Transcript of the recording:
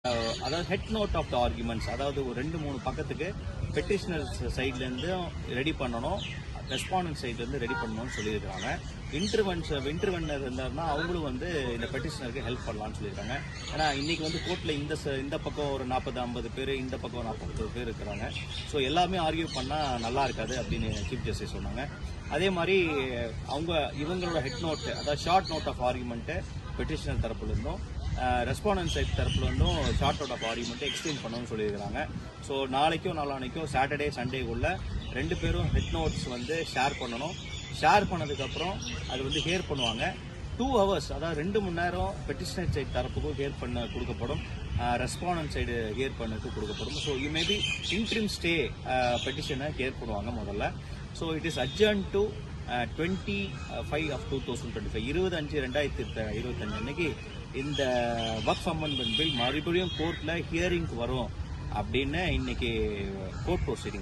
அதாவது head note of the arguments, அதாவது ஒரு 2-3 பக்கத்துக்கு பெட்டிஷனர்ஸ் சைட்லேருந்து ரெடி பண்ணணும், ரெஸ்பாண்டன்ட் சைட்லேருந்து ரெடி பண்ணணும்னு சொல்லியிருக்காங்க. இன்டர்வென்னர் இருந்தாருன்னா அவங்களும் இந்த பெட்டிஷனருக்கு ஹெல்ப் பண்ணலாம்னு சொல்லியிருக்காங்க. ஏன்னா இன்னைக்கு கோர்ட்டில் இந்த பக்கம் ஒரு 40-50 பேர், இந்த பக்கம் 40 பேர் இருக்கிறாங்க. ஸோ எல்லாமே ஆர்கியூ பண்ணால் நல்லா இருக்காது அப்படின்னு சீஃப் ஜஸ்டிஸ் சொன்னாங்க. அதே மாதிரி இவங்களோட ஹெட் நோட், அதாவது short note of argument petitioner தரப்புலேருந்தும் ரெஸ்பாண்டன்ட் சைட் தரப்புலேருந்தும் ஷார்ட் அவுட் ஆஃப் ஆர்குமெண்ட்டை எக்ஸ்டெண்ட் பண்ணணும்னு சொல்லியிருக்காங்க. ஸோ நாளைக்கோ சாட்டர்டே சண்டேக்குள்ள 2 பேரும் ஹெட் நோட்ஸ் ஷேர் பண்ணணும். ஷேர் பண்ணதுக்கப்புறம் அது ஹியர் பண்ணுவாங்க. 2 hours, அதாவது 2 மணி நேரம் பெட்டிஷனர் சைட் தரப்புக்கும் ஹியர் பண்ண கொடுக்கப்படும், ரெஸ்பாண்டன்ட் சைடு ஹியர் பண்ணக்கு கொடுக்கப்படும். So you maybe interim stay பெட்டிஷனை ஹியர் பண்ணுவாங்க முதல்ல. So it is adjourn to 25 of 2025, 25/5/2025 அன்னைக்கு இந்த வக்ஃப் அமெண்ட்மெண்ட் பில் மறுபடியும் கோர்ட்டில் ஹியரிங்க்கு வரும் அப்படின்னு இன்னைக்கு கோர்ட் ப்ரொசீடிங்